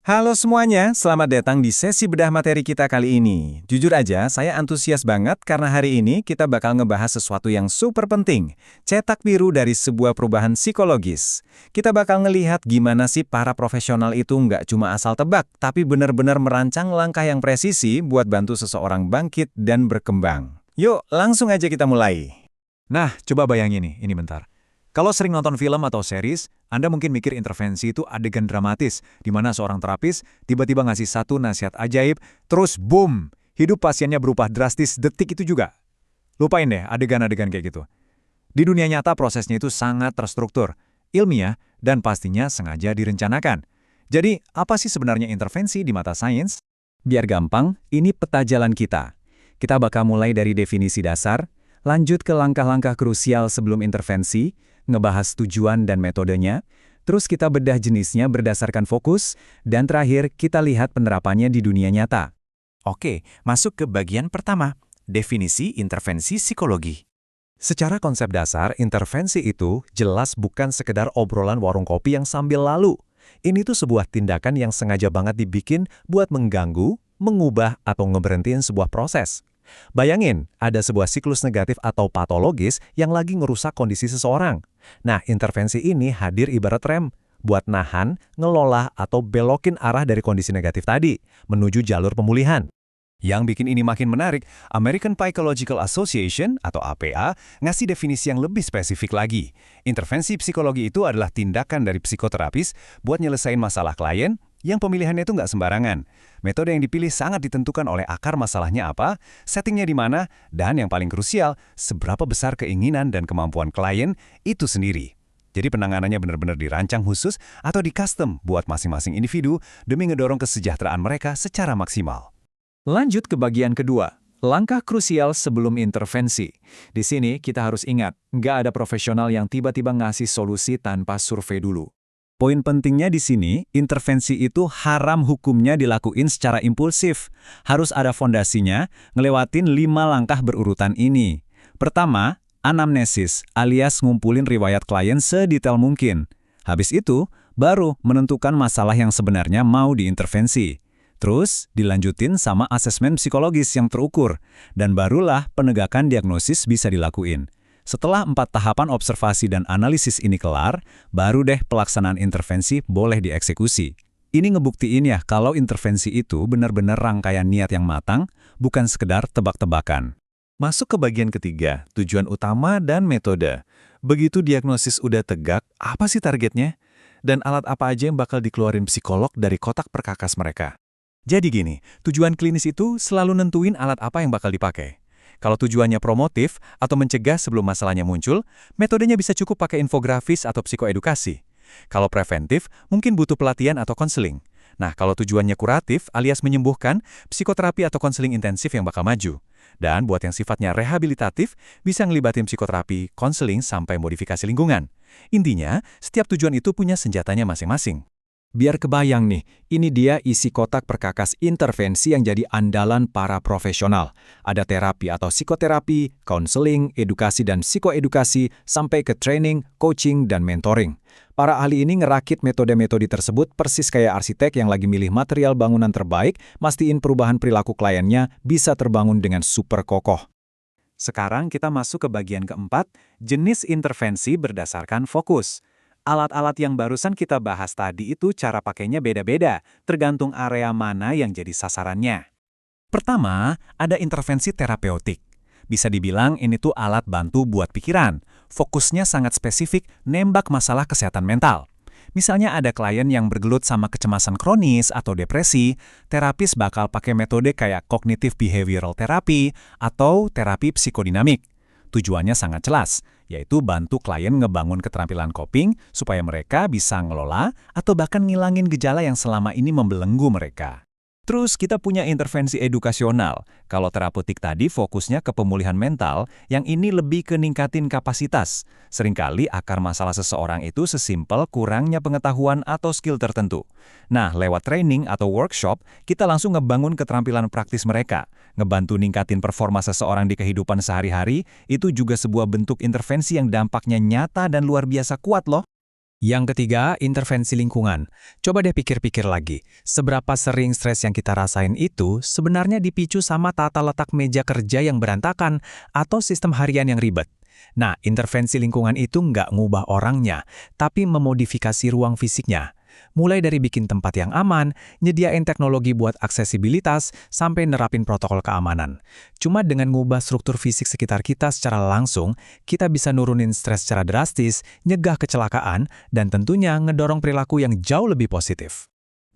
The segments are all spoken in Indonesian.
Halo semuanya, selamat datang di sesi bedah materi kita kali ini. Jujur aja, saya antusias banget karena hari ini kita bakal ngebahas sesuatu yang super penting. Cetak biru dari sebuah perubahan psikologis. Kita bakal ngelihat gimana sih para profesional itu nggak cuma asal tebak, tapi benar-benar merancang langkah yang presisi buat bantu seseorang bangkit dan berkembang. Yuk, langsung aja kita mulai. Nah, coba bayangin nih, ini bentar. Kalau sering nonton film atau series, Anda mungkin mikir intervensi itu adegan dramatis, di mana seorang terapis tiba-tiba ngasih satu nasihat ajaib, terus boom, hidup pasiennya berubah drastis detik itu juga. Lupain deh adegan-adegan kayak gitu. Di dunia nyata prosesnya itu sangat terstruktur, ilmiah, dan pastinya sengaja direncanakan. Jadi, apa sih sebenarnya intervensi di mata sains? Biar gampang, ini peta jalan kita. Kita bakal mulai dari definisi dasar, lanjut ke langkah-langkah krusial sebelum intervensi, ngebahas tujuan dan metodenya, terus kita bedah jenisnya berdasarkan fokus, dan terakhir kita lihat penerapannya di dunia nyata. Oke, masuk ke bagian pertama, definisi intervensi psikologi. Secara konsep dasar, intervensi itu jelas bukan sekedar obrolan warung kopi yang sambil lalu. Ini tuh sebuah tindakan yang sengaja banget dibikin buat mengganggu, mengubah, atau ngeberhentiin sebuah proses. Bayangin, ada sebuah siklus negatif atau patologis yang lagi ngerusak kondisi seseorang. Nah, intervensi ini hadir ibarat rem, buat nahan, ngelola, atau belokin arah dari kondisi negatif tadi, menuju jalur pemulihan. Yang bikin ini makin menarik, American Psychological Association atau APA ngasih definisi yang lebih spesifik lagi. Intervensi psikologi itu adalah tindakan dari psikoterapis buat nyelesain masalah klien yang pemilihannya itu nggak sembarangan. Metode yang dipilih sangat ditentukan oleh akar masalahnya apa, settingnya di mana, dan yang paling krusial, seberapa besar keinginan dan kemampuan klien itu sendiri. Jadi penanganannya benar-benar dirancang khusus atau di-custom buat masing-masing individu demi ngedorong kesejahteraan mereka secara maksimal. Lanjut ke bagian kedua, langkah krusial sebelum intervensi. Di sini kita harus ingat, nggak ada profesional yang tiba-tiba ngasih solusi tanpa survei dulu. Poin pentingnya di sini, intervensi itu haram hukumnya dilakuin secara impulsif. Harus ada fondasinya, ngelewatin 5 langkah berurutan ini. Pertama, anamnesis, alias ngumpulin riwayat klien sedetail mungkin. Habis itu, baru menentukan masalah yang sebenarnya mau diintervensi. Terus, dilanjutin sama asesmen psikologis yang terukur, dan barulah penegakan diagnosis bisa dilakuin. Setelah 4 tahapan observasi dan analisis ini kelar, baru deh pelaksanaan intervensi boleh dieksekusi. Ini ngebuktiin ya kalau intervensi itu benar-benar rangkaian niat yang matang, bukan sekedar tebak-tebakan. Masuk ke bagian ketiga, tujuan utama dan metode. Begitu diagnosis udah tegak, apa sih targetnya? Dan alat apa aja yang bakal dikeluarin psikolog dari kotak perkakas mereka? Jadi gini, tujuan klinis itu selalu nentuin alat apa yang bakal dipakai. Kalau tujuannya promotif atau mencegah sebelum masalahnya muncul, metodenya bisa cukup pakai infografis atau psikoedukasi. Kalau preventif, mungkin butuh pelatihan atau konseling. Nah, kalau tujuannya kuratif alias menyembuhkan, psikoterapi atau konseling intensif yang bakal maju. Dan buat yang sifatnya rehabilitatif, bisa ngelibatin psikoterapi, konseling, sampai modifikasi lingkungan. Intinya, setiap tujuan itu punya senjatanya masing-masing. Biar kebayang nih, ini dia isi kotak perkakas intervensi yang jadi andalan para profesional. Ada terapi atau psikoterapi, konseling, edukasi dan psikoedukasi, sampai ke training, coaching, dan mentoring. Para ahli ini ngerakit metode-metode tersebut persis kayak arsitek yang lagi milih material bangunan terbaik, mastiin perubahan perilaku kliennya bisa terbangun dengan super kokoh. Sekarang kita masuk ke bagian keempat, jenis intervensi berdasarkan fokus. Alat-alat yang barusan kita bahas tadi itu cara pakainya beda-beda, tergantung area mana yang jadi sasarannya. Pertama, ada intervensi terapeutik. Bisa dibilang ini tuh alat bantu buat pikiran. Fokusnya sangat spesifik, nembak masalah kesehatan mental. Misalnya ada klien yang bergelut sama kecemasan kronis atau depresi, terapis bakal pakai metode kayak cognitive behavioral therapy atau terapi psikodinamik. Tujuannya sangat jelas, yaitu bantu klien ngebangun keterampilan coping supaya mereka bisa ngelola atau bahkan ngilangin gejala yang selama ini membelenggu mereka. Terus kita punya intervensi edukasional. Kalau terapeutik tadi fokusnya ke pemulihan mental, yang ini lebih ke ningkatin kapasitas. Seringkali akar masalah seseorang itu sesimpel kurangnya pengetahuan atau skill tertentu. Nah, lewat training atau workshop, kita langsung ngebangun keterampilan praktis mereka. Ngebantu ningkatin performa seseorang di kehidupan sehari-hari, itu juga sebuah bentuk intervensi yang dampaknya nyata dan luar biasa kuat loh. Yang ketiga, intervensi lingkungan. Coba deh pikir-pikir lagi, seberapa sering stres yang kita rasain itu sebenarnya dipicu sama tata letak meja kerja yang berantakan atau sistem harian yang ribet. Nah, intervensi lingkungan itu nggak ngubah orangnya, tapi memodifikasi ruang fisiknya. Mulai dari bikin tempat yang aman, nyediain teknologi buat aksesibilitas, sampai nerapin protokol keamanan. Cuma dengan ngubah struktur fisik sekitar kita secara langsung, kita bisa nurunin stres secara drastis, nyegah kecelakaan, dan tentunya ngedorong perilaku yang jauh lebih positif.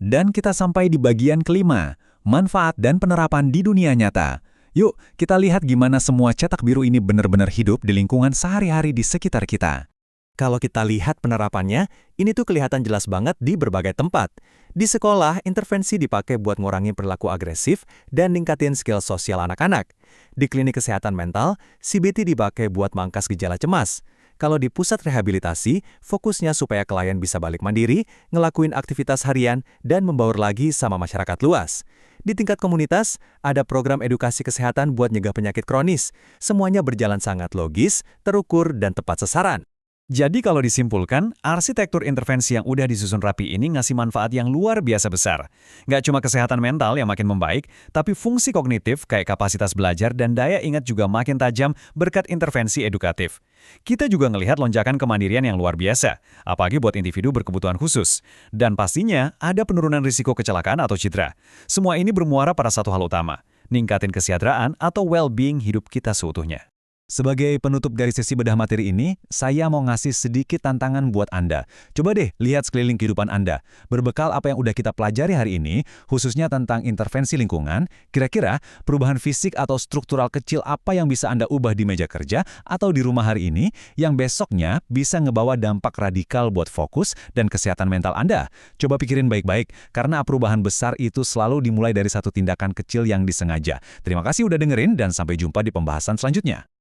Dan kita sampai di bagian kelima, manfaat dan penerapan di dunia nyata. Yuk, kita lihat gimana semua cetak biru ini benar-benar hidup di lingkungan sehari-hari di sekitar kita. Kalau kita lihat penerapannya, ini tuh kelihatan jelas banget di berbagai tempat. Di sekolah, intervensi dipakai buat ngurangi perilaku agresif dan ningkatin skill sosial anak-anak. Di klinik kesehatan mental, CBT dipakai buat mangkas gejala cemas. Kalau di pusat rehabilitasi, fokusnya supaya klien bisa balik mandiri, ngelakuin aktivitas harian, dan membaur lagi sama masyarakat luas. Di tingkat komunitas, ada program edukasi kesehatan buat nyegah penyakit kronis. Semuanya berjalan sangat logis, terukur, dan tepat sasaran. Jadi kalau disimpulkan, arsitektur intervensi yang udah disusun rapi ini ngasih manfaat yang luar biasa besar. Nggak cuma kesehatan mental yang makin membaik, tapi fungsi kognitif kayak kapasitas belajar dan daya ingat juga makin tajam berkat intervensi edukatif. Kita juga ngelihat lonjakan kemandirian yang luar biasa, apalagi buat individu berkebutuhan khusus. Dan pastinya ada penurunan risiko kecelakaan atau cedera. Semua ini bermuara pada satu hal utama, ningkatin kesejahteraan atau well-being hidup kita seutuhnya. Sebagai penutup dari sesi bedah materi ini, saya mau ngasih sedikit tantangan buat Anda. Coba deh lihat sekeliling kehidupan Anda. Berbekal apa yang udah kita pelajari hari ini, khususnya tentang intervensi lingkungan, kira-kira perubahan fisik atau struktural kecil apa yang bisa Anda ubah di meja kerja atau di rumah hari ini, yang besoknya bisa ngebawa dampak radikal buat fokus dan kesehatan mental Anda. Coba pikirin baik-baik, karena perubahan besar itu selalu dimulai dari satu tindakan kecil yang disengaja. Terima kasih udah dengerin dan sampai jumpa di pembahasan selanjutnya.